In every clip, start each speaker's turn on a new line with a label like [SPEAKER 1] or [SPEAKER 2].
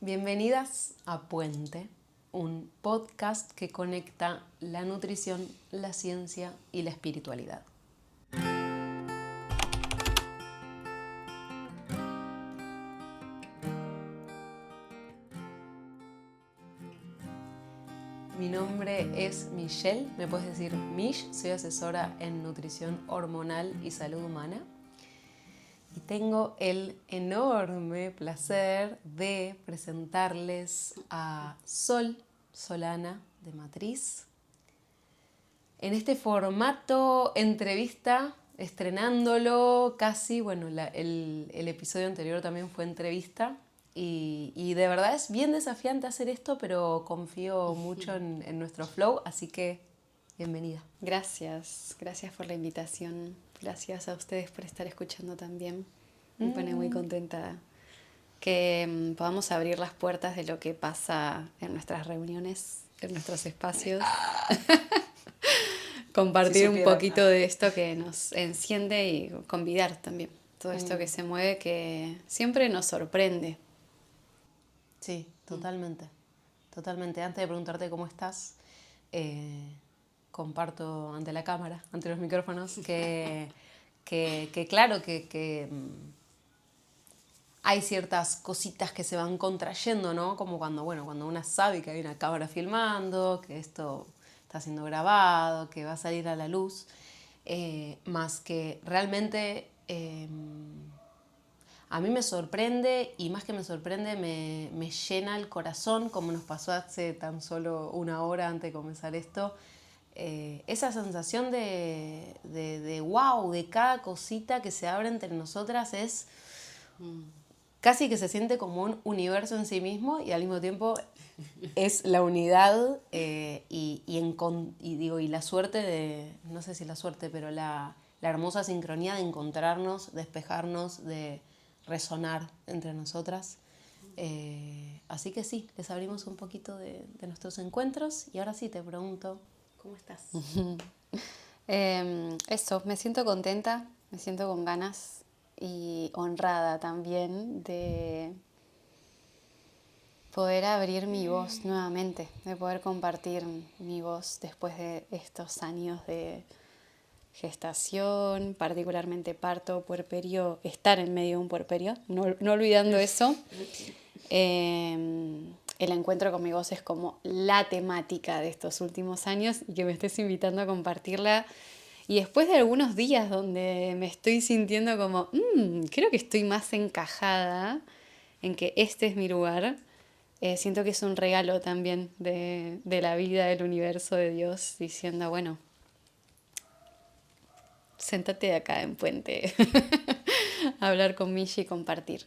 [SPEAKER 1] Bienvenidas a Puente, un podcast que conecta la nutrición, la ciencia y la espiritualidad. Mi nombre es Michelle, me puedes decir Mish, soy asesora en nutrición hormonal y salud humana. Y tengo el enorme placer de presentarles a Sol Solana de Matriz. En este formato entrevista, estrenándolo casi, el episodio anterior también fue entrevista. Y de verdad es bien desafiante hacer esto, pero confío mucho en nuestro flow, así que bienvenida.
[SPEAKER 2] Gracias por la invitación. Gracias a ustedes por estar escuchando también. Me pone muy contenta que podamos abrir las puertas de lo que pasa en nuestras reuniones, en nuestros espacios. Compartir un poquito de esto que nos enciende y convidar también. Todo esto que se mueve que siempre nos sorprende.
[SPEAKER 1] Sí, totalmente. Totalmente. Antes de preguntarte cómo estás, comparto ante la cámara, ante los micrófonos, que claro que hay ciertas cositas que se van contrayendo, ¿no? Como cuando una sabe que hay una cámara filmando, que esto está siendo grabado, que va a salir a la luz, más que realmente a mí me sorprende, y más que me sorprende, me llena el corazón, como nos pasó hace tan solo una hora antes de comenzar esto, esa sensación de wow, de cada cosita que se abre entre nosotras es casi que se siente como un universo en sí mismo y al mismo tiempo es la unidad y la suerte de, no sé si la suerte, pero la hermosa sincronía de encontrarnos, despejarnos, de resonar entre nosotras. Así que sí, les abrimos un poquito de nuestros encuentros y ahora sí te pregunto, ¿cómo estás?
[SPEAKER 2] Eso, me siento contenta, me siento con ganas y honrada también de poder abrir mi voz nuevamente, de poder compartir mi voz después de estos años de gestación, particularmente parto, puerperio, estar en medio de un puerperio, no olvidando eso. El encuentro con mi voz es como la temática de estos últimos años y que me estés invitando a compartirla. Y después de algunos días donde me estoy sintiendo como, creo que estoy más encajada en que este es mi lugar, siento que es un regalo también de la vida, del universo, de Dios, diciendo, bueno, séntate acá en Puente a hablar con Mishi y compartir.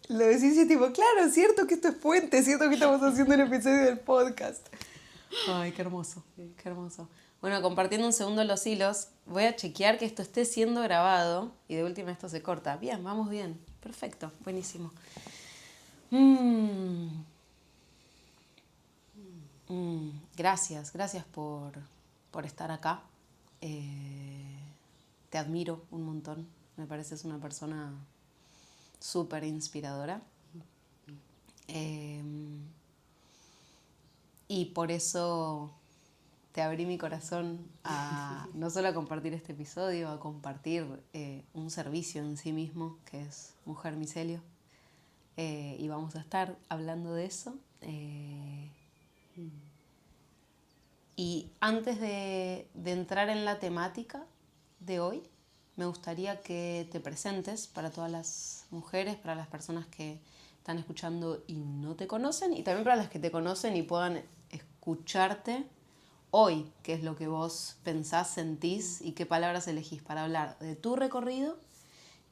[SPEAKER 1] Lo decís y tipo, claro, es cierto que esto es Puente, es cierto que estamos haciendo el episodio del podcast. Ay, qué hermoso, qué hermoso. Bueno, compartiendo un segundo los hilos, voy a chequear que esto esté siendo grabado y de última esto se corta. Bien, vamos bien. Perfecto, buenísimo. Gracias por estar acá. Te admiro un montón. Me pareces una persona súper inspiradora. Y por eso te abrí mi corazón a no solo a compartir este episodio, a compartir un servicio en sí mismo, que es Mujer Micelio. Y vamos a estar hablando de eso. Y antes de entrar en la temática de hoy, me gustaría que te presentes para todas las mujeres, para las personas que están escuchando y no te conocen, y también para las que te conocen y puedan escucharte hoy, qué es lo que vos pensás, sentís y qué palabras elegís para hablar de tu recorrido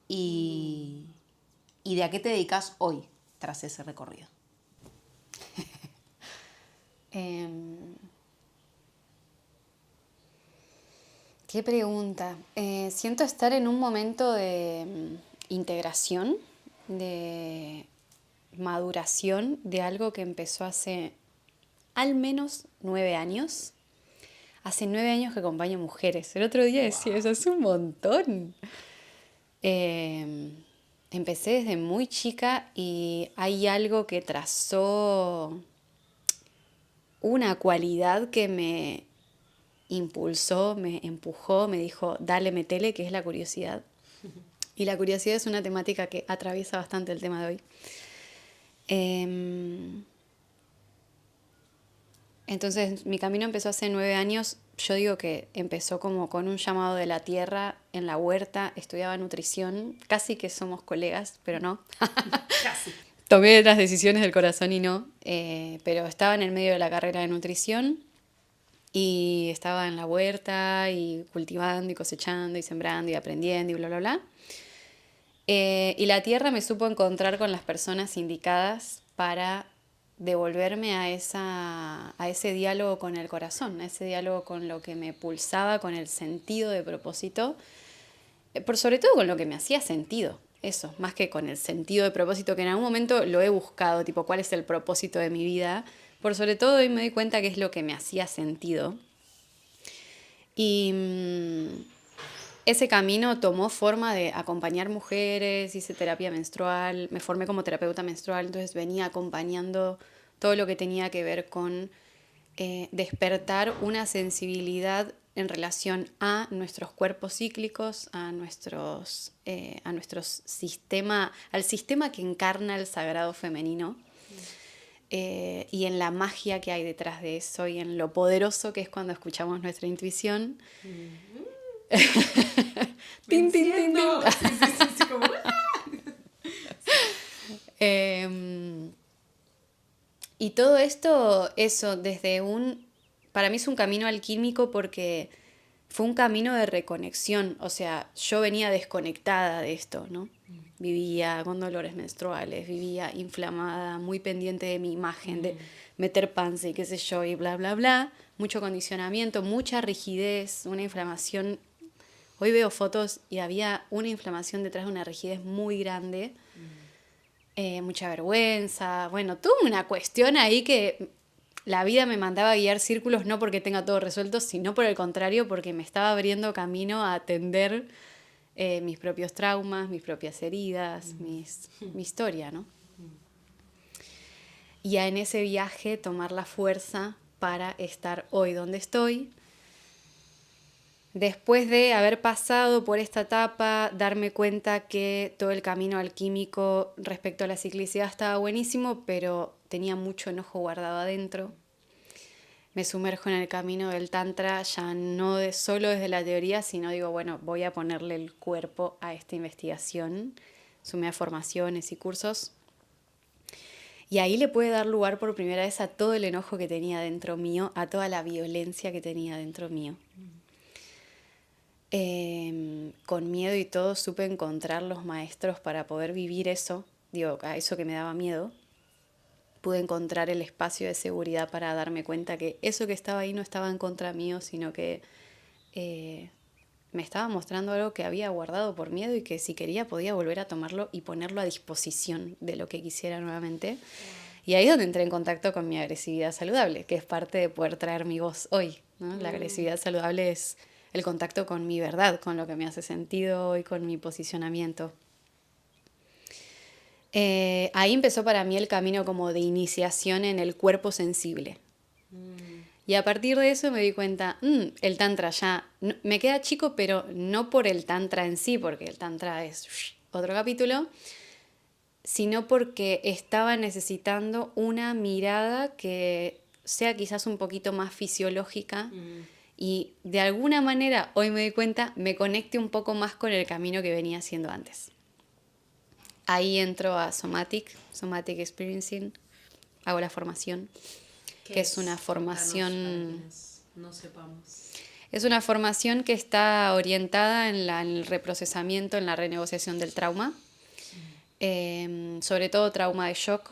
[SPEAKER 1] y de a qué te dedicas hoy tras ese recorrido.
[SPEAKER 2] Qué pregunta. Siento estar en un momento de integración, de maduración de algo que empezó hace al menos 9 años. Hace 9 años que acompaño mujeres. El otro día decía, eso es un montón. En empecé desde muy chica y hay algo que trazó una cualidad que me impulsó, me empujó, me dijo, dale, metele, que es la curiosidad. Y la curiosidad es una temática que atraviesa bastante el tema de hoy. Entonces, mi camino empezó hace 9 años. Yo digo que empezó como con un llamado de la tierra en la huerta. Estudiaba nutrición. Casi que somos colegas, pero no.
[SPEAKER 1] Casi.
[SPEAKER 2] Tomé las decisiones del corazón y no. Pero estaba en el medio de la carrera de nutrición. Y estaba en la huerta y cultivando y cosechando y sembrando y aprendiendo y bla, bla, bla. Y la tierra me supo encontrar con las personas indicadas para devolverme a ese diálogo con el corazón, a ese diálogo con lo que me pulsaba, con el sentido de propósito, por sobre todo con lo que me hacía sentido, eso, más que con el sentido de propósito, que en algún momento lo he buscado, tipo, ¿cuál es el propósito de mi vida? Por sobre todo hoy me doy cuenta que es lo que me hacía sentido. Y ese camino tomó forma de acompañar mujeres, hice terapia menstrual, me formé como terapeuta menstrual, entonces venía acompañando todo lo que tenía que ver con despertar una sensibilidad en relación a nuestros cuerpos cíclicos, a nuestro sistema, al sistema que encarna el sagrado femenino. Y en la magia que hay detrás de eso y en lo poderoso que es cuando escuchamos nuestra intuición. Tin, tin, tin, tin.
[SPEAKER 1] Sí, como...
[SPEAKER 2] Y todo esto, eso, para mí es un camino alquímico porque fue un camino de reconexión. O sea, yo venía desconectada de esto, ¿no? Vivía con dolores menstruales, vivía inflamada, muy pendiente de mi imagen, de meter panza y qué sé yo, y bla, bla, bla. Mucho condicionamiento, mucha rigidez, una inflamación. Hoy veo fotos y había una inflamación detrás de una rigidez muy grande. Mucha vergüenza. Bueno, tuve una cuestión ahí que la vida me mandaba a guiar círculos, no porque tenga todo resuelto, sino por el contrario, porque me estaba abriendo camino a atender mis propios traumas, mis propias heridas, mi historia, ¿no? Y en ese viaje tomar la fuerza para estar hoy donde estoy. Después de haber pasado por esta etapa, darme cuenta que todo el camino alquímico respecto a la ciclicidad estaba buenísimo, pero tenía mucho enojo guardado adentro. Me sumerjo en el camino del Tantra, ya no solo desde la teoría, sino digo, bueno, voy a ponerle el cuerpo a esta investigación. Sumé a formaciones y cursos. Y ahí le puede dar lugar por primera vez a todo el enojo que tenía dentro mío, a toda la violencia que tenía dentro mío. Con miedo y todo supe encontrar los maestros para poder vivir eso, digo, a eso que me daba miedo. Pude encontrar el espacio de seguridad para darme cuenta que eso que estaba ahí no estaba en contra mío, sino que me estaba mostrando algo que había guardado por miedo y que si quería podía volver a tomarlo y ponerlo a disposición de lo que quisiera nuevamente. Y ahí es donde entré en contacto con mi agresividad saludable, que es parte de poder traer mi voz hoy, ¿no? La agresividad saludable es el contacto con mi verdad, con lo que me hace sentido y con mi posicionamiento. Ahí empezó para mí el camino como de iniciación en el cuerpo sensible. Y a partir de eso me di cuenta, el tantra ya me queda chico, pero no por el tantra en sí, porque el tantra es otro capítulo, sino porque estaba necesitando una mirada que sea quizás un poquito más fisiológica. Y de alguna manera, hoy me doy cuenta, me conecte un poco más con el camino que venía haciendo antes. Ahí entro a Somatic Experiencing, hago la formación, que es una formación...
[SPEAKER 1] No sepamos.
[SPEAKER 2] Es una formación que está orientada en el reprocesamiento, en la renegociación del trauma, sobre todo trauma de shock,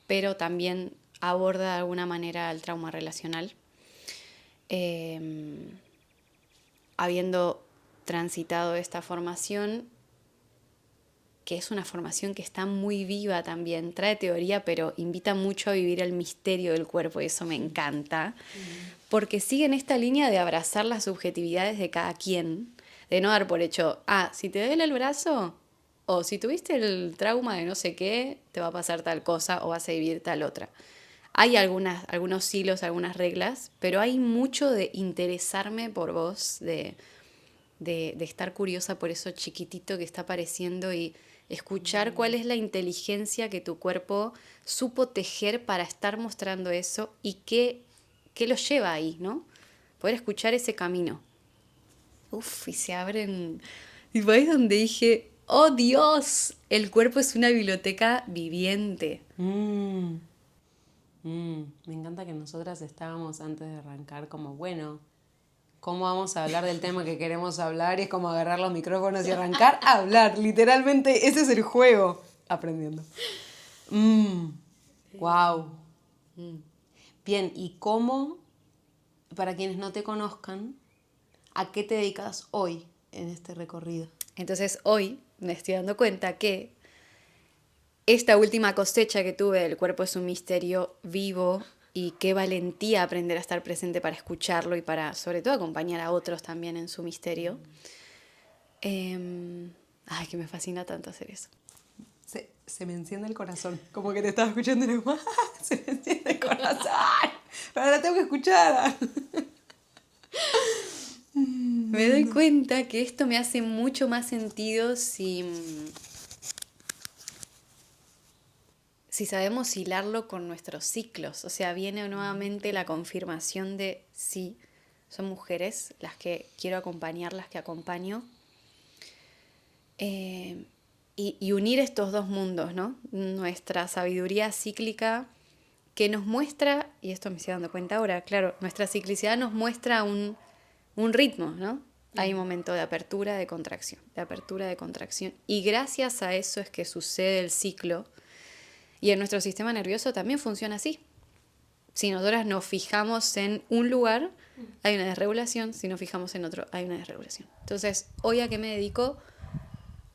[SPEAKER 2] pero también aborda de alguna manera el trauma relacional. Habiendo transitado esta formación, que es una formación que está muy viva también, trae teoría, pero invita mucho a vivir el misterio del cuerpo, y eso me encanta, porque sigue en esta línea de abrazar las subjetividades de cada quien, de no dar por hecho, si te duele el brazo, O si tuviste el trauma de no sé qué, te va a pasar tal cosa o vas a vivir tal otra. Hay algunos hilos, algunas reglas, pero hay mucho de interesarme por vos, de estar curiosa por eso chiquitito que está apareciendo y escuchar cuál es la inteligencia que tu cuerpo supo tejer para estar mostrando eso y qué lo lleva ahí, ¿no? Poder escuchar ese camino. Uf, y se abren. Y ahí es donde dije, oh Dios, el cuerpo es una biblioteca viviente.
[SPEAKER 1] Me encanta que nosotras estábamos antes de arrancar como, bueno, ¿cómo vamos a hablar del tema que queremos hablar? Y es como agarrar los micrófonos y arrancar a hablar. Literalmente, ese es el juego. Aprendiendo. Wow. Bien, ¿y cómo, para quienes no te conozcan, a qué te dedicas hoy en este recorrido?
[SPEAKER 2] Entonces hoy me estoy dando cuenta que esta última cosecha que tuve del cuerpo es un misterio vivo y qué valentía aprender a estar presente para escucharlo y para, sobre todo, acompañar a otros también en su misterio. Ay, que me fascina tanto hacer eso.
[SPEAKER 1] Se me enciende el corazón. Como que te estaba escuchando y digo, se me enciende el corazón. Pero la tengo que escuchar.
[SPEAKER 2] Me doy cuenta que esto me hace mucho más sentido si sabemos hilarlo con nuestros ciclos. O sea, viene nuevamente la confirmación de sí, son mujeres las que quiero acompañar, las que acompaño. Y unir estos dos mundos, ¿no? Nuestra sabiduría cíclica que nos muestra, y esto me estoy dando cuenta ahora, claro, nuestra ciclicidad nos muestra un ritmo, ¿no? Hay un momento de apertura, de contracción, de apertura, de contracción. Y gracias a eso es que sucede el ciclo. Y en nuestro sistema nervioso también funciona así. Si nosotras nos fijamos en un lugar, hay una desregulación. Si nos fijamos en otro, hay una desregulación. Entonces, ¿hoy a qué me dedico?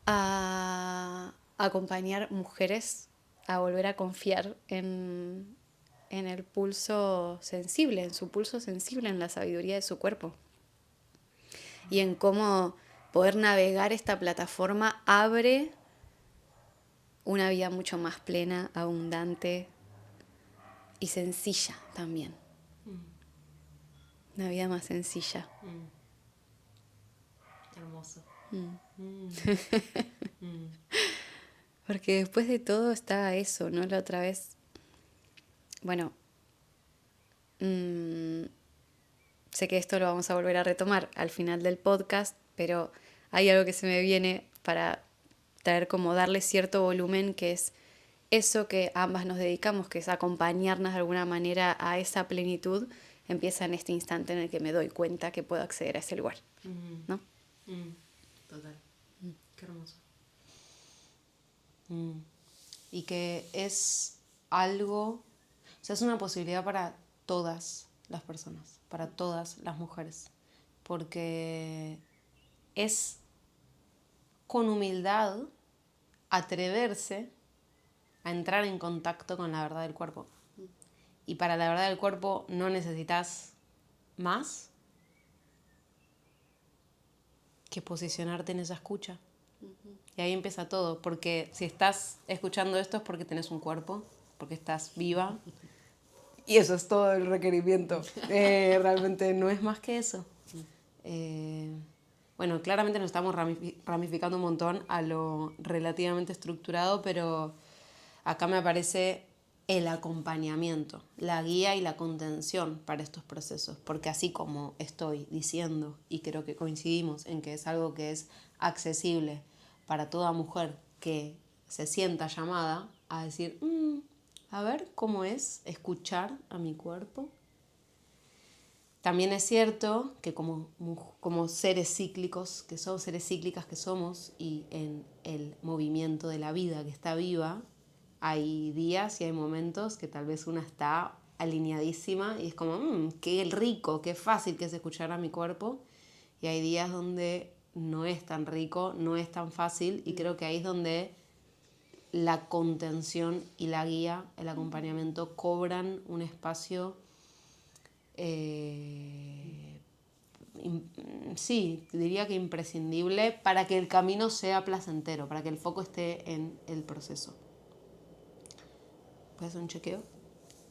[SPEAKER 2] A acompañar mujeres a volver a confiar en el pulso sensible, en su pulso sensible, en la sabiduría de su cuerpo. Y en cómo poder navegar esta plataforma abre una vida mucho más plena, abundante y sencilla también. Una vida más sencilla.
[SPEAKER 1] Hermoso.
[SPEAKER 2] Porque después de todo está eso, ¿no? La otra vez, bueno, sé que esto lo vamos a volver a retomar al final del podcast, pero hay algo que se me viene para traer como darle cierto volumen, que es eso que ambas nos dedicamos, que es acompañarnos de alguna manera a esa plenitud, empieza en este instante en el que me doy cuenta que puedo acceder a ese lugar, ¿no?
[SPEAKER 1] Total. Qué hermoso. Y que es algo, o sea, es una posibilidad para todas las personas, para todas las mujeres, porque es con humildad atreverse a entrar en contacto con la verdad del cuerpo. Y para la verdad del cuerpo no necesitas más que posicionarte en esa escucha. Y ahí empieza todo, porque si estás escuchando esto es porque tenés un cuerpo, porque estás viva. Y eso es todo el requerimiento. Realmente no es más que eso. Bueno, claramente nos estamos ramificando un montón a lo relativamente estructurado, pero acá me aparece el acompañamiento, la guía y la contención para estos procesos, porque así como estoy diciendo, y creo que coincidimos en que es algo que es accesible para toda mujer que se sienta llamada a decir, a ver cómo es escuchar a mi cuerpo. También es cierto que como seres cíclicos, que somos seres cíclicas que somos, y en el movimiento de la vida que está viva, hay días y hay momentos que tal vez una está alineadísima y es como, qué rico, qué fácil que es escuchar a mi cuerpo. Y hay días donde no es tan rico, no es tan fácil, y creo que ahí es donde la contención y la guía, el acompañamiento cobran un espacio sí, diría que imprescindible para que el camino sea placentero, para que el foco esté en el proceso. ¿Puedes hacer un chequeo?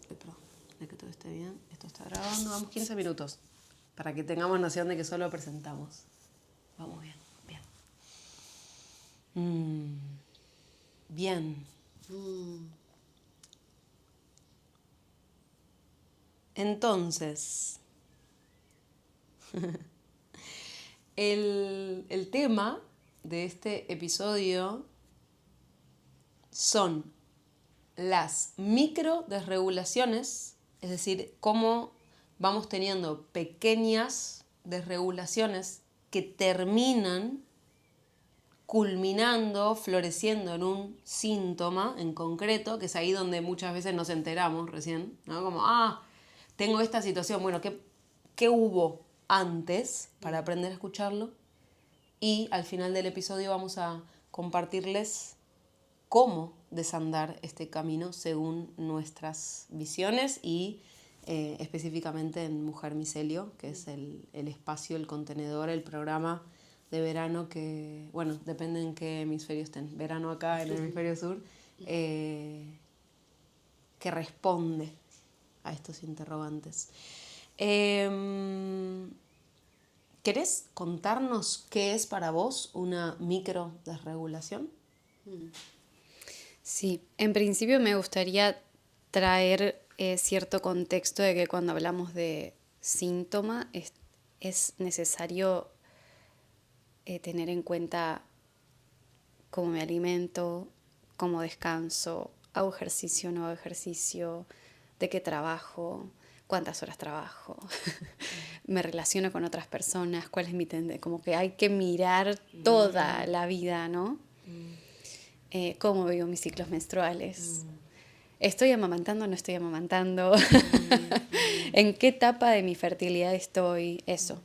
[SPEAKER 1] Perdón, de que todo esté bien. Esto está grabando, vamos 15 minutos, para que tengamos noción de que solo presentamos. Vamos bien, bien. Bien. Entonces, el tema de este episodio son las micro desregulaciones, es decir, cómo vamos teniendo pequeñas desregulaciones que terminan culminando, floreciendo en un síntoma en concreto, que es ahí donde muchas veces nos enteramos recién, ¿no? Como, tengo esta situación, bueno, ¿qué hubo antes para aprender a escucharlo? Y al final del episodio vamos a compartirles cómo desandar este camino según nuestras visiones y específicamente en Mujer Micelio, que es el espacio, el contenedor, el programa de verano que, bueno, depende en qué hemisferio estén. Verano acá en el hemisferio sur, que responde a estos interrogantes. ¿Querés contarnos qué es para vos una micro desregulación?
[SPEAKER 2] Sí, en principio me gustaría traer cierto contexto de que cuando hablamos de síntoma es necesario tener en cuenta cómo me alimento, cómo descanso, hago ejercicio, no hago ejercicio, de qué trabajo, cuántas horas trabajo, me relaciono con otras personas, cuál es mi tendencia, como que hay que mirar toda la vida, ¿no? Cómo vivo mis ciclos menstruales. ¿Estoy amamantando o no estoy amamantando? ¿En qué etapa de mi fertilidad estoy? Eso.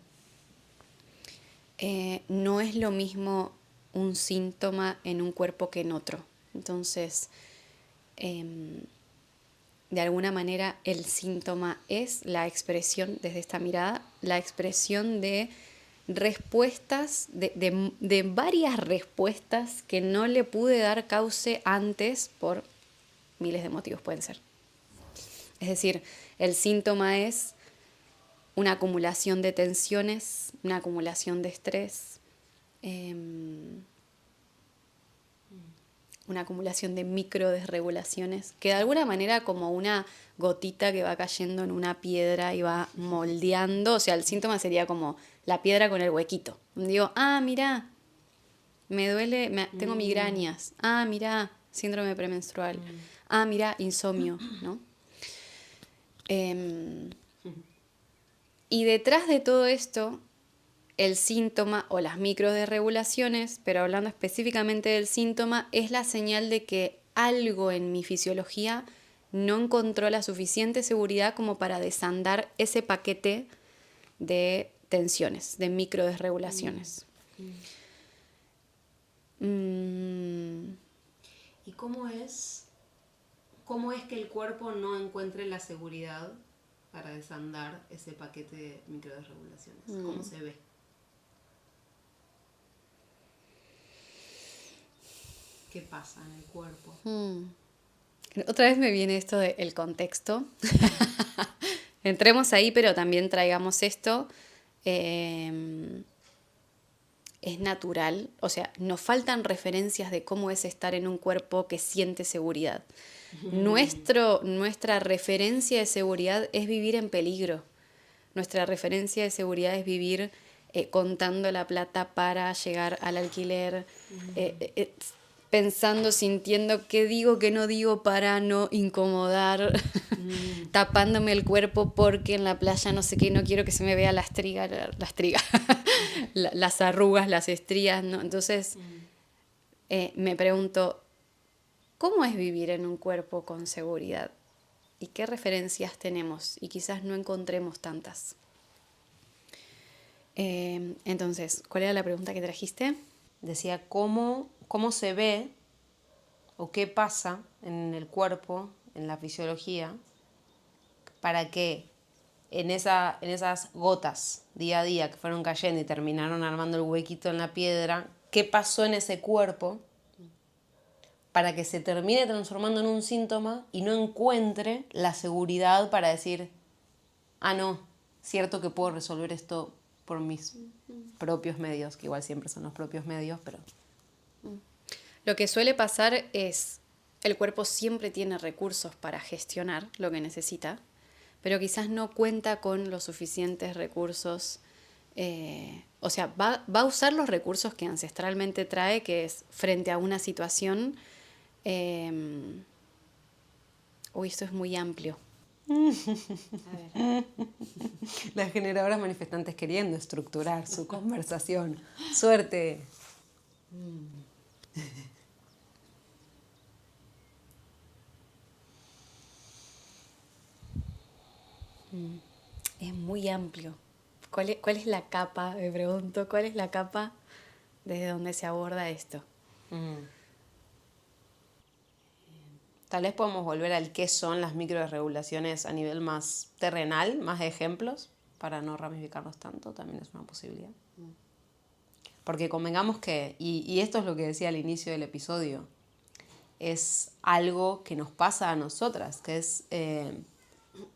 [SPEAKER 2] No es lo mismo un síntoma en un cuerpo que en otro. Entonces, de alguna manera el síntoma es la expresión, desde esta mirada, la expresión de respuestas, de varias respuestas que no le pude dar cauce antes por miles de motivos pueden ser. Es decir, el síntoma es una acumulación de tensiones, una acumulación de estrés, una acumulación de micro desregulaciones, que de alguna manera como una gotita que va cayendo en una piedra y va moldeando, o sea, el síntoma sería como la piedra con el huequito. Digo, mira, me duele, tengo migrañas, mira, síndrome premenstrual, mira, insomnio, ¿no? Y detrás de todo esto, el síntoma o las micro desregulaciones, pero hablando específicamente del síntoma, es la señal de que algo en mi fisiología no encontró la suficiente seguridad como para desandar ese paquete de tensiones, de micro desregulaciones.
[SPEAKER 1] ¿Y cómo es que el cuerpo no encuentre la seguridad para desandar ese paquete de microdesregulaciones? ¿Cómo se ve? ¿Qué pasa en el cuerpo?
[SPEAKER 2] Otra vez me viene esto del contexto. Entremos ahí, pero también traigamos esto. Es natural, o sea, nos faltan referencias de cómo es estar en un cuerpo que siente seguridad. Nuestra referencia de seguridad es vivir en peligro. Nuestra referencia de seguridad es vivir contando la plata para llegar al alquiler, pensando, sintiendo qué digo, qué no digo para no incomodar, tapándome el cuerpo porque en la playa no sé qué, no quiero que se me vea las arrugas, las estrías, ¿no? Entonces me pregunto, ¿cómo es vivir en un cuerpo con seguridad? ¿Y qué referencias tenemos? Y quizás no encontremos tantas. Entonces, ¿cuál era la pregunta que trajiste?
[SPEAKER 1] Decía, ¿cómo se ve o qué pasa en el cuerpo, en la fisiología, para que en esas gotas día a día que fueron cayendo y terminaron armando el huequito en la piedra, ¿qué pasó en ese cuerpo para que se termine transformando en un síntoma y no encuentre la seguridad para decir, ah, no, cierto que puedo resolver esto por mis propios medios, que igual siempre son los propios medios, pero...
[SPEAKER 2] Lo que suele pasar es, el cuerpo siempre tiene recursos para gestionar lo que necesita, pero quizás no cuenta con los suficientes recursos. O sea, va a usar los recursos que ancestralmente trae, que es frente a una situación. Uy, esto es muy amplio. A ver.
[SPEAKER 1] Las generadoras manifestantes queriendo estructurar su conversación. Suerte.
[SPEAKER 2] Es muy amplio. ¿Cuál es la capa? Me pregunto, ¿cuál es la capa desde donde se aborda esto?
[SPEAKER 1] Tal vez podemos volver al qué son las microregulaciones a nivel más terrenal, más ejemplos, para no ramificarnos tanto, también es una posibilidad. Porque convengamos que, y esto es lo que decía al inicio del episodio, es algo que nos pasa a nosotras, que es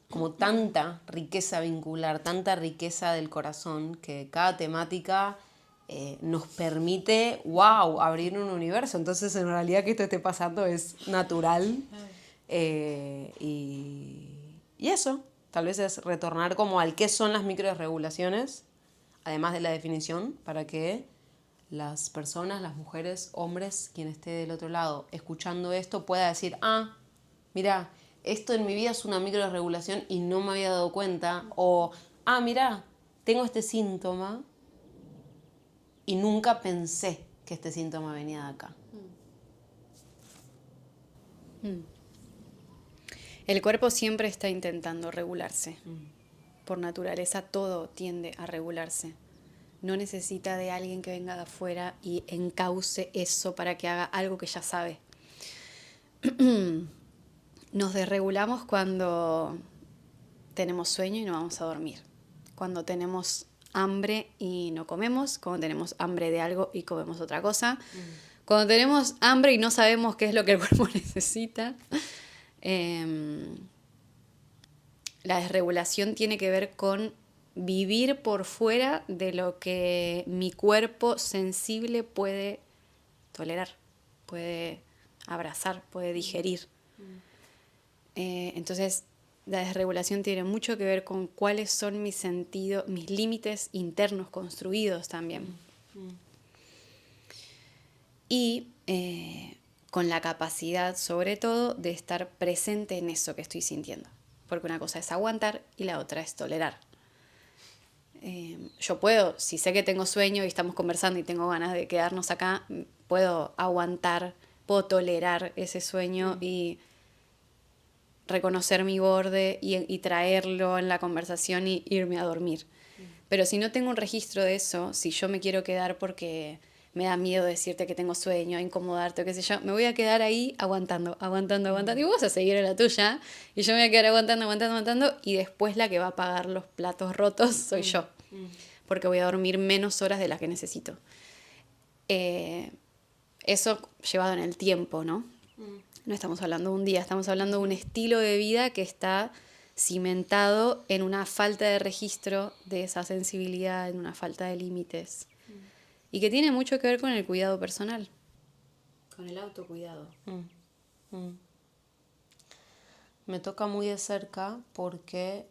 [SPEAKER 1] como tanta riqueza vincular, tanta riqueza del corazón, que cada temática nos permite, wow, abrir un universo. Entonces, en realidad, que esto esté pasando es natural. Y eso, tal vez es retornar como al qué son las microregulaciones, además de la definición, para que las personas, las mujeres, hombres, quien esté del otro lado escuchando esto, pueda decir, ah, mira, esto en mi vida es una microregulación y no me había dado cuenta. O, ah, mira, tengo este síntoma y nunca pensé que este síntoma venía de acá.
[SPEAKER 2] El cuerpo siempre está intentando regularse. Por naturaleza todo tiende a regularse. No necesita de alguien que venga de afuera y encauce eso para que haga algo que ya sabe. Nos desregulamos cuando tenemos sueño y no vamos a dormir. Cuando tenemos hambre y no comemos. Cuando tenemos hambre de algo y comemos otra cosa. Cuando tenemos hambre y no sabemos qué es lo que el cuerpo necesita. La desregulación tiene que ver con vivir por fuera de lo que mi cuerpo sensible puede tolerar, puede abrazar, puede digerir. Entonces, la desregulación tiene mucho que ver con cuáles son mis sentidos, mis límites internos construidos también. Y con la capacidad, sobre todo, de estar presente en eso que estoy sintiendo. Porque una cosa es aguantar y la otra es tolerar. Yo puedo, si sé que tengo sueño y estamos conversando y tengo ganas de quedarnos acá, puedo aguantar, puedo tolerar ese sueño y reconocer mi borde y traerlo en la conversación y irme a dormir. Pero si no tengo un registro de eso, si yo me quiero quedar porque me da miedo decirte que tengo sueño, incomodarte o qué sé yo, me voy a quedar ahí aguantando. Y vos vas a seguir en la tuya. Y yo me voy a quedar aguantando. Y después la que va a pagar los platos rotos soy yo. Porque voy a dormir menos horas de las que necesito. Eso llevado en el tiempo, ¿no? No estamos hablando de un día, estamos hablando de un estilo de vida que está cimentado en una falta de registro de esa sensibilidad, en una falta de límites. Y que tiene mucho que ver con el cuidado personal, con el autocuidado.
[SPEAKER 1] Me toca muy de cerca porque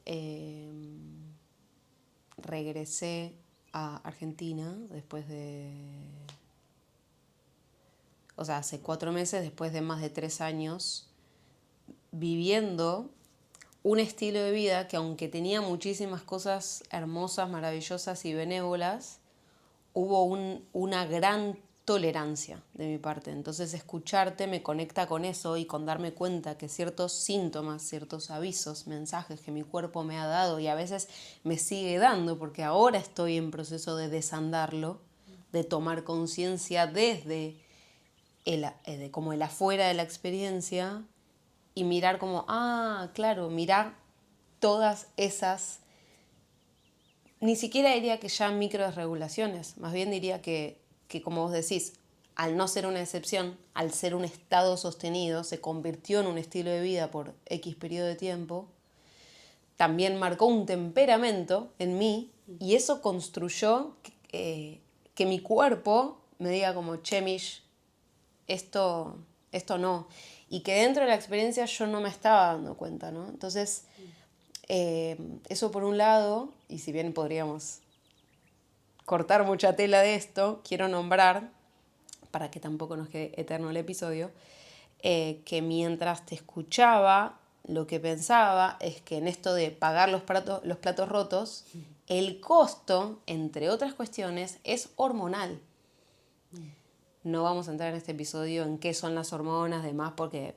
[SPEAKER 1] regresé a Argentina después de... O sea, hace 4 meses, después de más de 3 años, viviendo un estilo de vida que, aunque tenía muchísimas cosas hermosas, maravillosas y benévolas, hubo una gran tolerancia de mi parte. Entonces, escucharte me conecta con eso y con darme cuenta que ciertos síntomas, ciertos avisos, mensajes que mi cuerpo me ha dado y a veces me sigue dando, porque ahora estoy en proceso de desandarlo, de tomar conciencia desde como el afuera de la experiencia y mirar como, ah, claro, mirar todas esas ni siquiera diría que ya microdesregulaciones, más bien diría que como vos decís, al no ser una excepción, al ser un estado sostenido, se convirtió en un estilo de vida por X periodo de tiempo, también marcó un temperamento en mí y eso construyó que mi cuerpo me diga como, che, Mish, esto no. Y que dentro de la experiencia yo no me estaba dando cuenta, ¿no? Entonces, eso por un lado, y si bien podríamos cortar mucha tela de esto, quiero nombrar, para que tampoco nos quede eterno el episodio, que mientras te escuchaba, lo que pensaba es que en esto de pagar los platos rotos, el costo, entre otras cuestiones, es hormonal. No vamos a entrar en este episodio en qué son las hormonas, demás, porque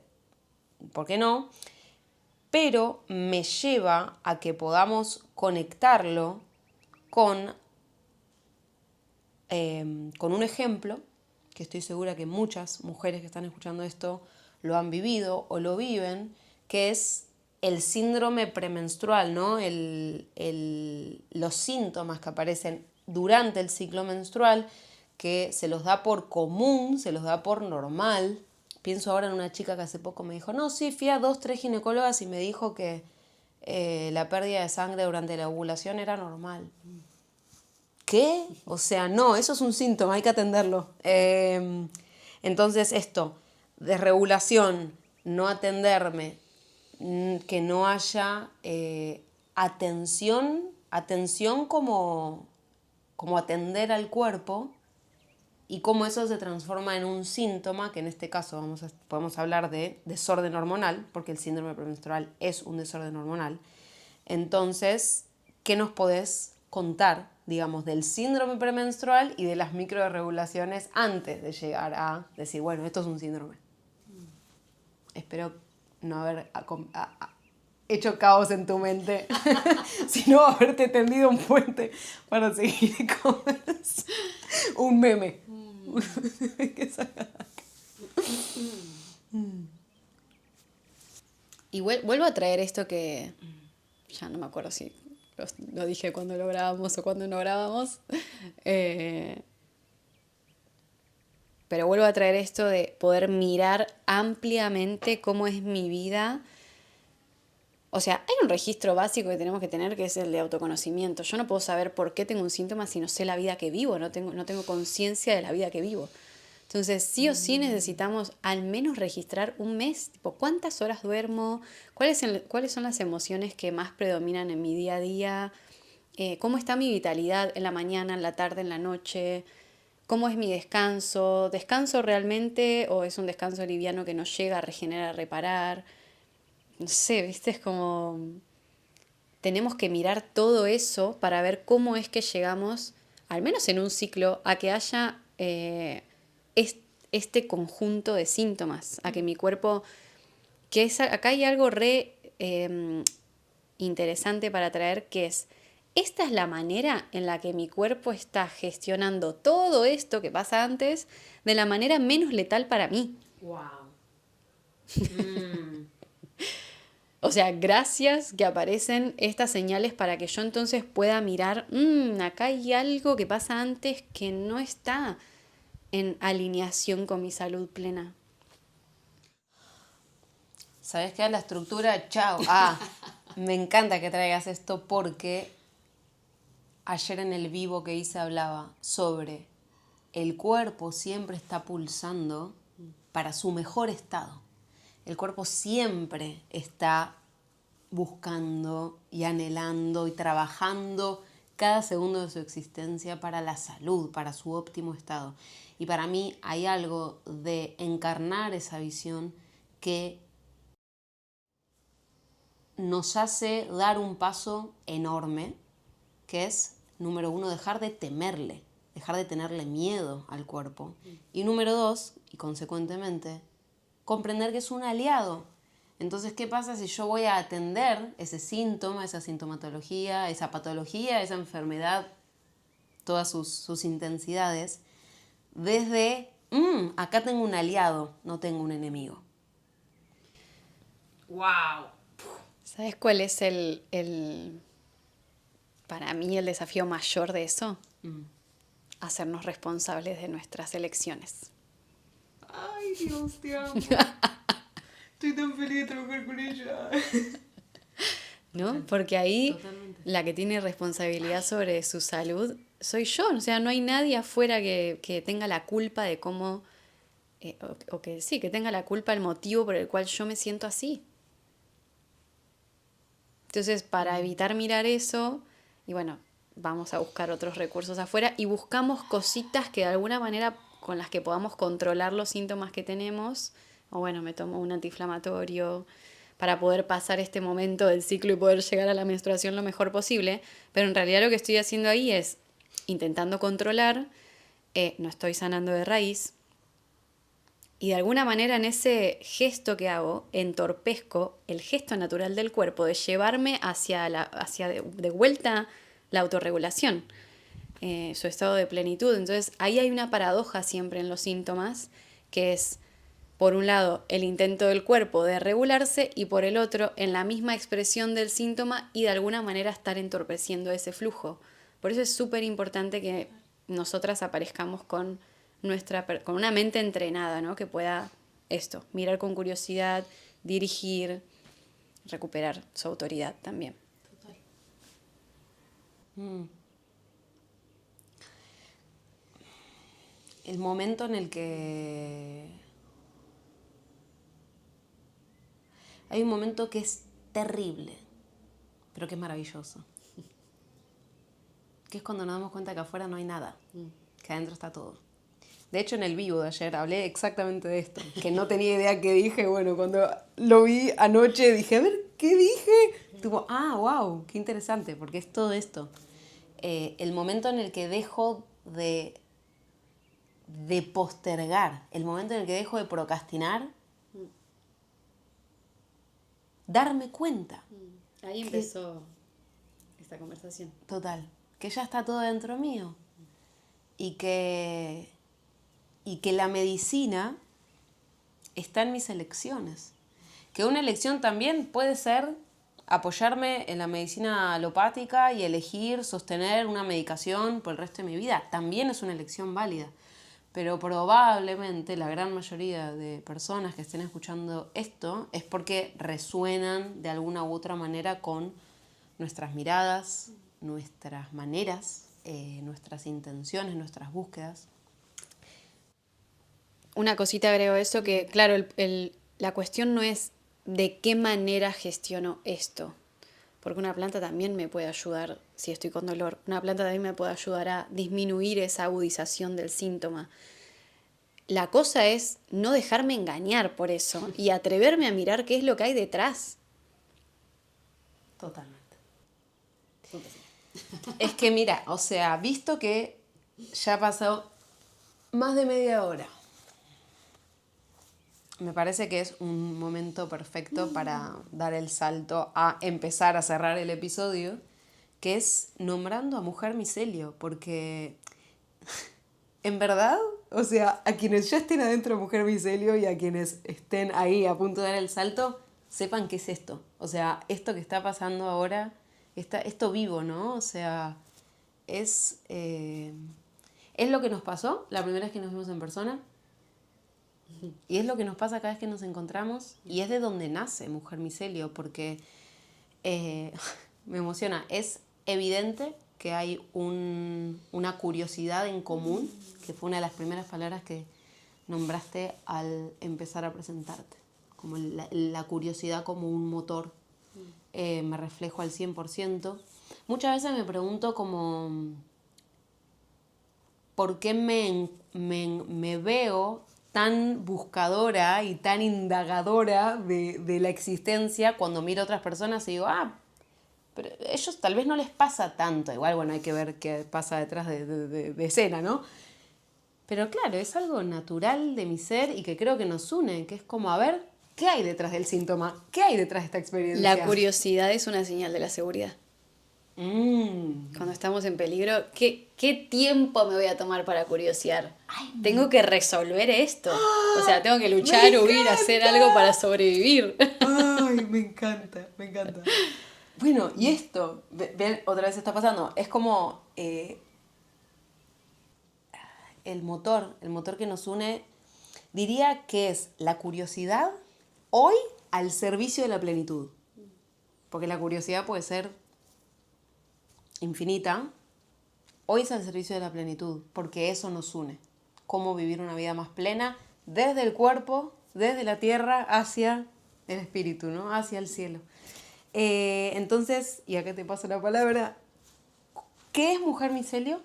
[SPEAKER 1] no, pero me lleva a que podamos conectarlo con un ejemplo, que estoy segura que muchas mujeres que están escuchando esto lo han vivido o lo viven, que es el síndrome premenstrual, ¿no? Los síntomas que aparecen durante el ciclo menstrual, que se los da por común, se los da por normal. Pienso ahora en una chica que hace poco me dijo, no, sí, fui a 2, 3 ginecólogas y me dijo que la pérdida de sangre durante la ovulación era normal. ¿Qué? O sea, no, eso es un síntoma, hay que atenderlo. Entonces esto, desregulación, no atenderme, que no haya atención como atender al cuerpo y cómo eso se transforma en un síntoma, que en este caso podemos hablar de desorden hormonal, porque el síndrome premenstrual es un desorden hormonal. Entonces, ¿qué nos podés contar, digamos, del síndrome premenstrual y de las microdesregulaciones antes de llegar a decir, bueno, esto es un síndrome? Espero no haber hecho caos en tu mente, sino haberte tendido un puente para seguir con un meme.
[SPEAKER 2] Y vuelvo a traer esto que ya no me acuerdo si lo dije cuando lo grabamos o cuando no grabamos. Pero vuelvo a traer esto de poder mirar ampliamente cómo es mi vida. O sea, hay un registro básico que tenemos que tener, que es el de autoconocimiento. Yo no puedo saber por qué tengo un síntoma si no sé la vida que vivo, no tengo conciencia de la vida que vivo. Entonces, sí o sí necesitamos al menos registrar un mes, tipo, cuántas horas duermo, cuáles son las emociones que más predominan en mi día a día, cómo está mi vitalidad en la mañana, en la tarde, en la noche, cómo es mi descanso, ¿descanso realmente o es un descanso liviano que no llega a regenerar, a reparar? No sé, ¿viste? Es como tenemos que mirar todo eso para ver cómo es que llegamos, al menos en un ciclo, a que haya este conjunto de síntomas, a que mi cuerpo, acá hay algo re interesante para traer, que es, esta es la manera en la que mi cuerpo está gestionando todo esto que pasa antes de la manera menos letal para mí.
[SPEAKER 1] Wow.
[SPEAKER 2] O sea, gracias que aparecen estas señales para que yo entonces pueda mirar, acá hay algo que pasa antes que no está en alineación con mi salud plena.
[SPEAKER 1] ¿Sabes qué? La estructura, chao. Me encanta que traigas esto porque ayer en el vivo que hice hablaba sobre el cuerpo siempre está pulsando para su mejor estado. El cuerpo siempre está buscando y anhelando y trabajando cada segundo de su existencia para la salud, para su óptimo estado. Y para mí hay algo de encarnar esa visión que nos hace dar un paso enorme, que es, número 1, dejar de temerle, dejar de tenerle miedo al cuerpo. Y número 2, y consecuentemente, comprender que es un aliado. Entonces, ¿qué pasa si yo voy a atender ese síntoma, esa sintomatología, esa patología, esa enfermedad, todas sus intensidades, desde, acá tengo un aliado, no tengo un enemigo?
[SPEAKER 2] ¡Wow! ¿Sabes cuál es para mí el desafío mayor de eso,
[SPEAKER 1] Mm.
[SPEAKER 2] hacernos responsables de nuestras elecciones.
[SPEAKER 1] Ay, Dios, te amo. Estoy tan feliz de trabajar con ella.
[SPEAKER 2] ¿No? Porque ahí
[SPEAKER 1] Totalmente.
[SPEAKER 2] la que tiene responsabilidad sobre su salud soy yo. O sea, no hay nadie afuera que tenga la culpa de cómo, o que sí, que tenga la culpa, el motivo por el cual yo me siento así. Entonces, para evitar mirar eso, y bueno, vamos a buscar otros recursos afuera y buscamos cositas que de alguna manera con las que podamos controlar los síntomas que tenemos. O bueno, me tomo un antiinflamatorio para poder pasar este momento del ciclo y poder llegar a la menstruación lo mejor posible. Pero en realidad lo que estoy haciendo ahí es intentando controlar, no estoy sanando de raíz. Y de alguna manera en ese gesto que hago, entorpezco el gesto natural del cuerpo de llevarme hacia de vuelta la autorregulación, su estado de plenitud. Entonces ahí hay una paradoja siempre en los síntomas, que es, por un lado, el intento del cuerpo de regularse y por el otro, en la misma expresión del síntoma y de alguna manera estar entorpeciendo ese flujo. Por eso es súper importante que nosotras aparezcamos con una mente entrenada, ¿no? Que pueda mirar con curiosidad, dirigir, recuperar su autoridad también.
[SPEAKER 1] Total. Mm. El momento en el que... Hay un momento que es terrible, pero que es maravilloso. Que es cuando nos damos cuenta que afuera no hay nada, que adentro está todo. De hecho, en el vivo de ayer hablé exactamente de esto, que no tenía idea qué dije. Bueno, cuando lo vi anoche dije, a ver, ¿qué dije? Tipo, wow, qué interesante, porque es todo esto. El momento en el que dejo de postergar, el momento en el que dejo de procrastinar, darme cuenta.
[SPEAKER 2] Ahí empezó esta conversación.
[SPEAKER 1] Total, que ya está todo dentro mío. Y que la medicina está en mis elecciones. Que una elección también puede ser apoyarme en la medicina alopática y elegir sostener una medicación por el resto de mi vida. También es una elección válida. Pero probablemente la gran mayoría de personas que estén escuchando esto es porque resuenan de alguna u otra manera con nuestras miradas, nuestras maneras, nuestras intenciones, nuestras búsquedas.
[SPEAKER 2] Una cosita agrego a eso, que claro, la cuestión no es de qué manera gestiono esto, porque una planta también me puede ayudar si estoy con dolor, una planta también me puede ayudar a disminuir esa agudización del síntoma. La cosa es no dejarme engañar por eso y atreverme a mirar qué es lo que hay detrás.
[SPEAKER 1] Totalmente. Es que mira, o sea, visto que ya ha pasado más de media hora, me parece que es un momento perfecto para dar el salto a empezar a cerrar el episodio, que es nombrando a Mujer Micelio, porque en verdad, o sea, a quienes ya estén adentro de Mujer Micelio y a quienes estén ahí a punto de dar el salto, sepan qué es esto. O sea, esto que está pasando ahora, esto vivo, ¿no? O sea, es lo que nos pasó la primera vez que nos vimos en persona. Y es lo que nos pasa cada vez que nos encontramos. Y es de donde nace Mujer Micelio, porque me emociona. Es evidente que hay una curiosidad en común, que fue una de las primeras palabras que nombraste al empezar a presentarte. Como la curiosidad como un motor. Me reflejo al 100%. Muchas veces me pregunto como... ¿por qué me veo tan buscadora y tan indagadora de la existencia cuando miro a otras personas y digo, pero a ellos tal vez no les pasa tanto? Igual, bueno, hay que ver qué pasa detrás de escena, ¿no? Pero claro, es algo natural de mi ser y que creo que nos une, que es como, a ver, ¿qué hay detrás del síntoma? ¿Qué hay detrás de esta experiencia?
[SPEAKER 2] La curiosidad es una señal de la seguridad. Cuando estamos en peligro, ¿qué tiempo me voy a tomar para curiosear? Tengo que resolver esto. O sea, tengo que luchar, huir, hacer algo para sobrevivir.
[SPEAKER 1] Ay, me encanta, me encanta. Bueno, y esto, ven, otra vez está pasando, es como el motor que nos une, diría que es la curiosidad hoy al servicio de la plenitud. Porque la curiosidad puede ser infinita, hoy es al servicio de la plenitud, porque eso nos une. Cómo vivir una vida más plena desde el cuerpo, desde la tierra, hacia el espíritu, ¿no? Hacia el cielo. Entonces, y acá te paso la palabra, ¿qué es Mujer Micelio?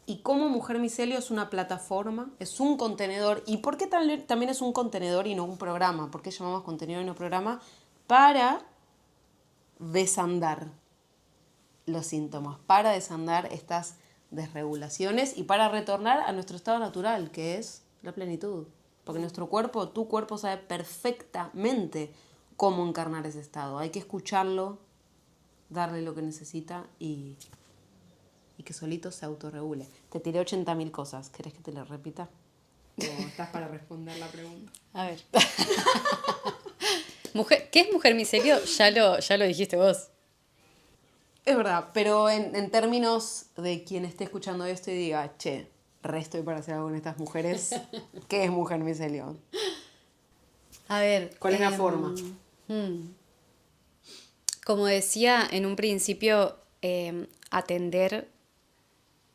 [SPEAKER 1] Y cómo Mujer Micelio es una plataforma, es un contenedor. ¿Y por qué también es un contenedor y no un programa? ¿Por qué llamamos contenedor y no programa? Para desandar los síntomas, para desandar estas desregulaciones y para retornar a nuestro estado natural, que es la plenitud. Porque nuestro cuerpo, tu cuerpo sabe perfectamente cómo encarnar ese estado. Hay que escucharlo, darle lo que necesita y que solito se autorregule. Te tiré 80.000 cosas. ¿Querés que te lo repita? ¿O estás para responder la pregunta?
[SPEAKER 2] A ver. ¿Qué es Mujer Micelio? Ya lo dijiste vos.
[SPEAKER 1] Es verdad, pero en términos de quien esté escuchando esto y diga, che, resto para hacer algo con estas mujeres, ¿qué es Mujer Micelio?
[SPEAKER 2] A ver.
[SPEAKER 1] ¿Cuál es la forma?
[SPEAKER 2] Como decía en un principio, atender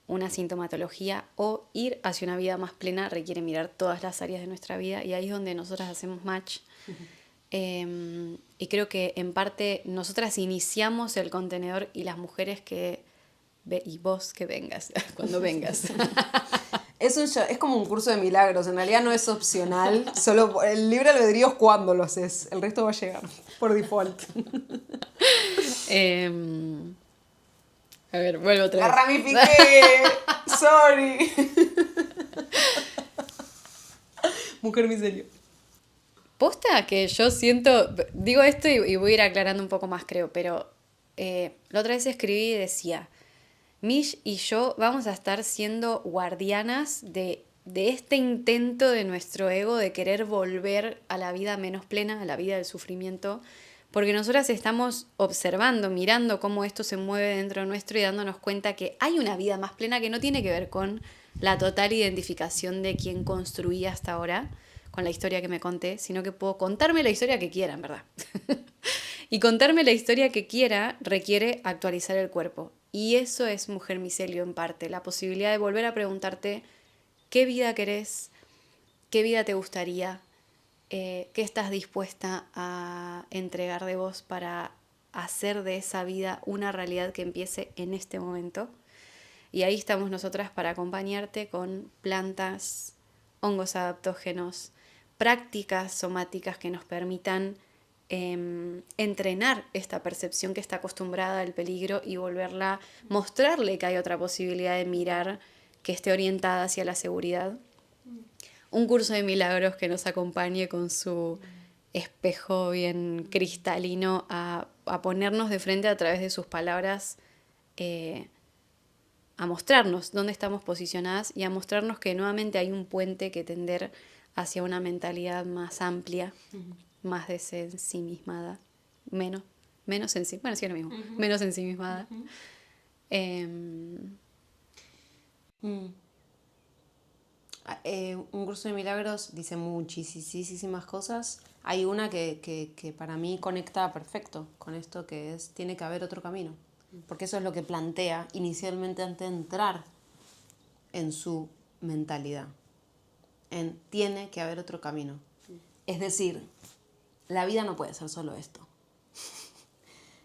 [SPEAKER 2] una sintomatología o ir hacia una vida más plena requiere mirar todas las áreas de nuestra vida y ahí es donde nosotras hacemos match. Y creo que en parte nosotras iniciamos el contenedor y las mujeres y vos que vengas, cuando vengas.
[SPEAKER 1] Es como un curso de milagros, en realidad no es opcional, solo el libre albedrío es cuando lo haces, el resto va a llegar por default.
[SPEAKER 2] A ver, vuelvo otra vez.
[SPEAKER 1] ¡La ramifiqué! ¡Sorry! Mujer Micelio.
[SPEAKER 2] Posta que yo siento, digo esto y voy a ir aclarando un poco más creo, pero la otra vez escribí y decía, Mish y yo vamos a estar siendo guardianas de este intento de nuestro ego de querer volver a la vida menos plena, a la vida del sufrimiento, porque nosotras estamos observando, mirando cómo esto se mueve dentro nuestro y dándonos cuenta que hay una vida más plena que no tiene que ver con la total identificación de quien construí hasta ahora, con la historia que me conté, sino que puedo contarme la historia que quiera, en verdad. Y contarme la historia que quiera requiere actualizar el cuerpo. Y eso es Mujer Micelio en parte, la posibilidad de volver a preguntarte qué vida querés, qué vida te gustaría, qué estás dispuesta a entregar de vos para hacer de esa vida una realidad que empiece en este momento. Y ahí estamos nosotras para acompañarte con plantas, hongos adaptógenos, prácticas somáticas que nos permitan entrenar esta percepción que está acostumbrada al peligro y mostrarle que hay otra posibilidad de mirar que esté orientada hacia la seguridad. Un curso de milagros que nos acompañe con su espejo bien cristalino a ponernos de frente a través de sus palabras, a mostrarnos dónde estamos posicionadas y a mostrarnos que nuevamente hay un puente que tender hacia una mentalidad más amplia, más desensimismada, menos bueno, sí es lo mismo, menos ensimismada.
[SPEAKER 1] Un curso de milagros dice muchísimas cosas. Hay una que para mí conecta perfecto con esto que es, tiene que haber otro camino. Porque eso es lo que plantea inicialmente antes de entrar en su mentalidad. Tiene que haber otro camino. Es decir, la vida no puede ser solo esto.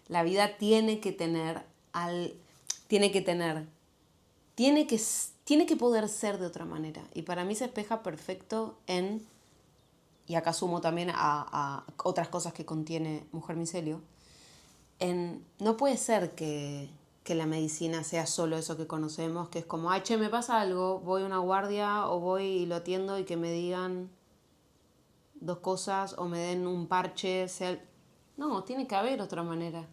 [SPEAKER 1] La vida tiene que poder ser de otra manera. Y para mí se espeja perfecto y acá sumo también a otras cosas que contiene Mujer Micelio, no puede ser que la medicina sea solo eso que conocemos, que es como, ay, che, me pasa algo, voy a una guardia o voy y lo atiendo y que me digan 2 cosas o me den un parche. No, tiene que haber otra manera.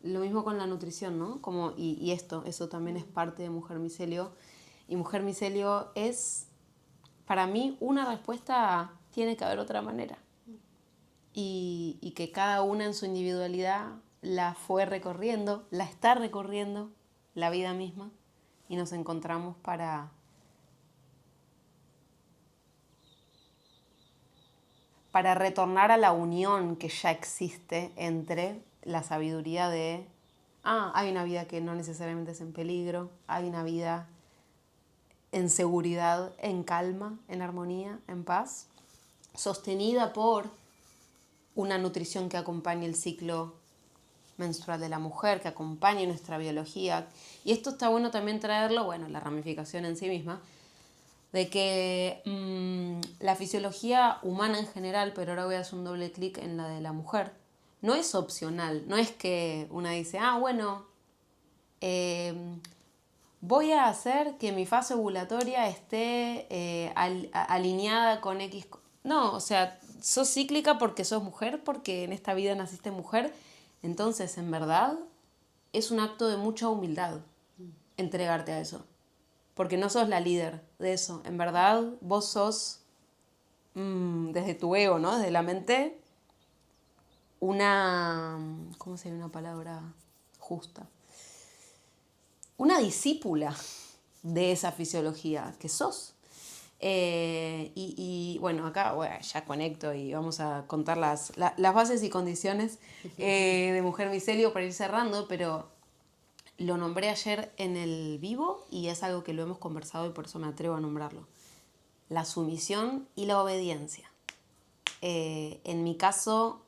[SPEAKER 1] Lo mismo con la nutrición, ¿no? Eso también es parte de Mujer Micelio. Y Mujer Micelio es, para mí, una respuesta a tiene que haber otra manera. y que cada una en su individualidad la fue recorriendo, la está recorriendo la vida misma y nos encontramos para retornar a la unión que ya existe entre la sabiduría de, hay una vida que no necesariamente es en peligro, hay una vida en seguridad, en calma, en armonía, en paz, sostenida por una nutrición que acompañe el ciclo menstrual de la mujer, que acompañe nuestra biología. Y esto está bueno también traerlo, bueno, la ramificación en sí misma, de que la fisiología humana en general, pero ahora voy a hacer un doble clic en la de la mujer, no es opcional, no es que una dice, bueno, voy a hacer que mi fase ovulatoria esté alineada con X. No, o sea, sos cíclica porque sos mujer, porque en esta vida naciste mujer. Entonces, en verdad, es un acto de mucha humildad entregarte a eso. Porque no sos la líder de eso. En verdad, vos sos, desde tu ego, ¿no? Desde la mente, ¿cómo sería una palabra justa? Una discípula de esa fisiología que sos. Y bueno, acá ya conecto y vamos a contar las bases y condiciones de Mujer Micelio para ir cerrando, pero lo nombré ayer en el vivo y es algo que lo hemos conversado y por eso me atrevo a nombrarlo. La sumisión y la obediencia. En mi caso,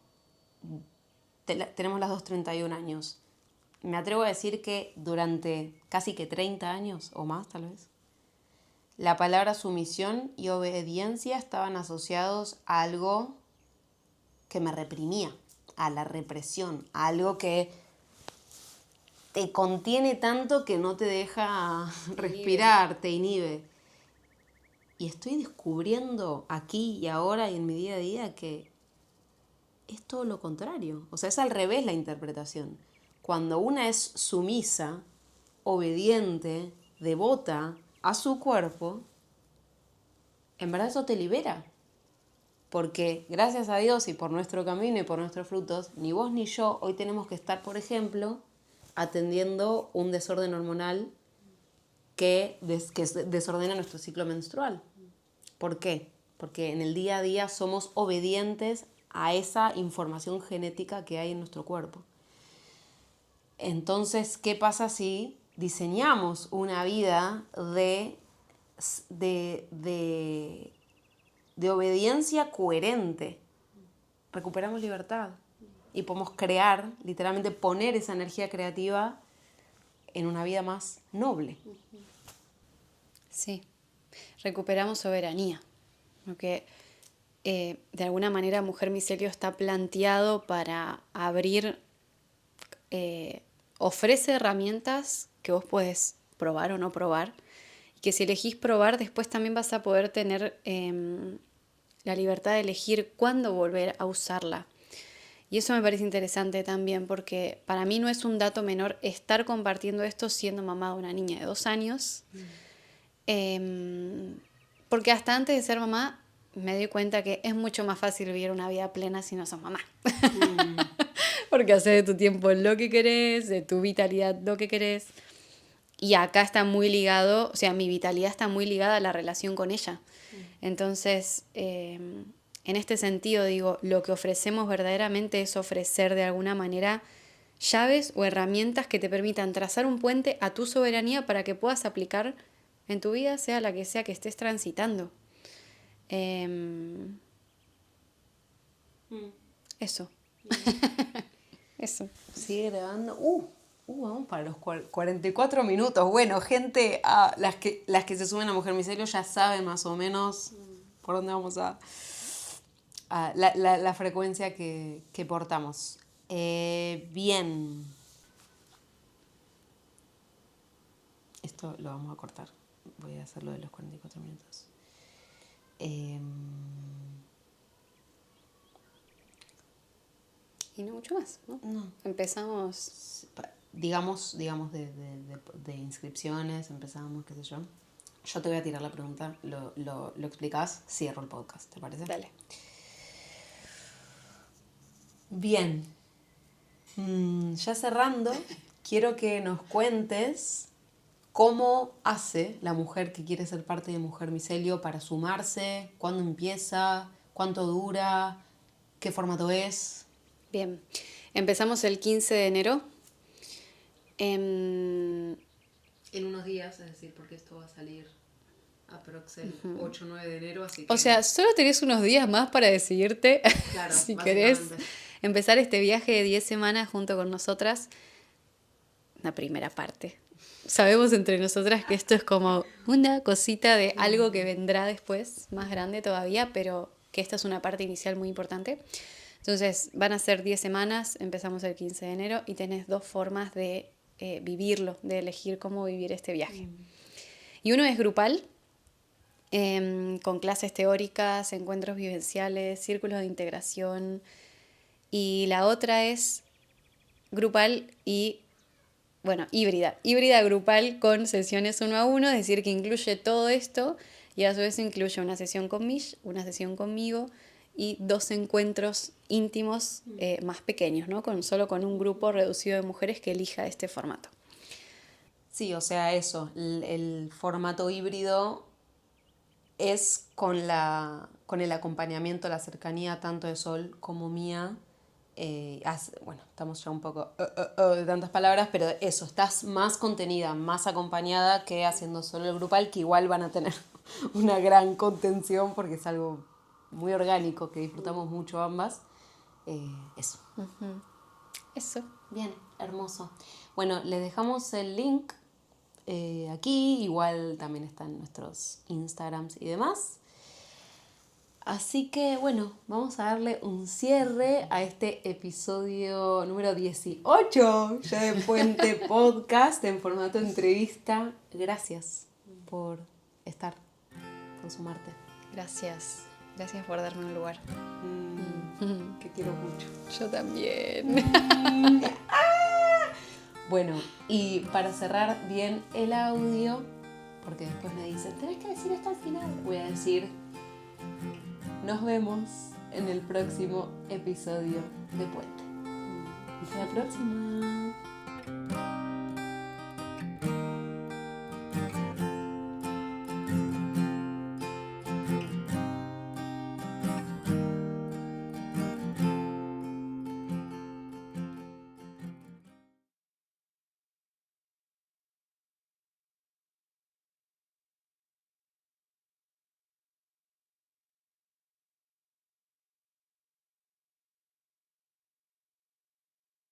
[SPEAKER 1] tenemos las dos 31 años. Me atrevo a decir que durante casi que 30 años o más tal vez, la palabra sumisión y obediencia estaban asociados a algo que me reprimía, a la represión, a algo que te contiene tanto que no te deja respirar, te inhibe. Y estoy descubriendo aquí y ahora y en mi día a día que es todo lo contrario. O sea, es al revés la interpretación. Cuando una es sumisa, obediente, devota a su cuerpo, en verdad eso te libera. Porque gracias a Dios y por nuestro camino y por nuestros frutos, ni vos ni yo hoy tenemos que estar, por ejemplo, atendiendo un desorden hormonal que desordena nuestro ciclo menstrual. ¿Por qué? Porque en el día a día somos obedientes a esa información genética que hay en nuestro cuerpo. Entonces, ¿qué pasa si diseñamos una vida de obediencia coherente? Recuperamos libertad y podemos crear, literalmente poner esa energía creativa en una vida más noble.
[SPEAKER 2] Sí, recuperamos soberanía, porque de alguna manera Mujer Micelio está planteado para abrir, ofrece herramientas que vos podés probar o no probar, y que si elegís probar después también vas a poder tener la libertad de elegir cuándo volver a usarla. Y eso me parece interesante también porque para mí no es un dato menor estar compartiendo esto siendo mamá de una niña de 2 años. Porque hasta antes de ser mamá me di cuenta que es mucho más fácil vivir una vida plena si no sos mamá. Porque haces de tu tiempo lo que querés, de tu vitalidad lo que querés. Y acá está muy ligado, o sea, mi vitalidad está muy ligada a la relación con ella. Entonces, en este sentido, digo, lo que ofrecemos verdaderamente es ofrecer de alguna manera llaves o herramientas que te permitan trazar un puente a tu soberanía para que puedas aplicar en tu vida, sea la que sea que estés transitando. Eso. Eso.
[SPEAKER 1] Sigue grabando. Vamos para los 44 minutos. Bueno, gente, las que se suben a Mujer Micelio ya saben más o menos por dónde vamos a la frecuencia que portamos. Bien. Esto lo vamos a cortar. Voy a hacerlo de los 44 minutos.
[SPEAKER 2] Y no mucho más, ¿no?
[SPEAKER 1] No.
[SPEAKER 2] Empezamos.
[SPEAKER 1] Digamos de inscripciones, empezamos, qué sé yo. Yo te voy a tirar la pregunta, lo explicás, cierro el podcast, ¿te parece?
[SPEAKER 2] Dale.
[SPEAKER 1] Bien. Ya cerrando, quiero que nos cuentes cómo hace la mujer que quiere ser parte de Mujer Micelio para sumarse, cuándo empieza, cuánto dura, qué formato es.
[SPEAKER 2] Bien, empezamos el 15 de enero.
[SPEAKER 1] En unos días, es decir, porque esto va a salir aprox el 8 o 9 de enero, así que...
[SPEAKER 2] O sea, solo tenés unos días más para decidirte,
[SPEAKER 1] claro,
[SPEAKER 2] si querés
[SPEAKER 1] básicamente.
[SPEAKER 2] empezar este viaje de 10 semanas junto con nosotras. La primera parte. Sabemos entre nosotras que esto es como una cosita de algo que vendrá después, más grande todavía, pero que esta es una parte inicial muy importante. Entonces, van a ser 10 semanas, empezamos el 15 de enero y tenés dos formas de vivirlo, de elegir cómo vivir este viaje. Y uno es grupal, con clases teóricas, encuentros vivenciales, círculos de integración. Y la otra es grupal y, bueno, híbrida. Híbrida grupal con sesiones 1 a 1, es decir, que incluye todo esto y a su vez incluye una sesión con Mish, una sesión conmigo y 2 encuentros íntimos más pequeños, ¿no? Solo con un grupo reducido de mujeres que elija este formato.
[SPEAKER 1] Sí, o sea, eso, el formato híbrido es con el acompañamiento, la cercanía tanto de Sol como mía. Bueno, estamos ya un poco de tantas palabras, pero eso, estás más contenida, más acompañada que haciendo solo el grupal, que igual van a tener una gran contención porque es algo muy orgánico, que disfrutamos mucho ambas. Eso.
[SPEAKER 2] Eso.
[SPEAKER 1] Bien, hermoso. Bueno, les dejamos el link aquí, igual también están nuestros Instagrams y demás. Así que bueno, vamos a darle un cierre a este episodio número 18 ya de Puente Podcast en formato entrevista. Gracias por estar, por sumarte.
[SPEAKER 2] Gracias. Gracias por darme un lugar.
[SPEAKER 1] Que quiero mucho.
[SPEAKER 2] Yo también.
[SPEAKER 1] Bueno, y para cerrar bien el audio, porque después me dicen, tenés que decir esto al final, voy a decir, nos vemos en el próximo episodio de Puente. Hasta la próxima.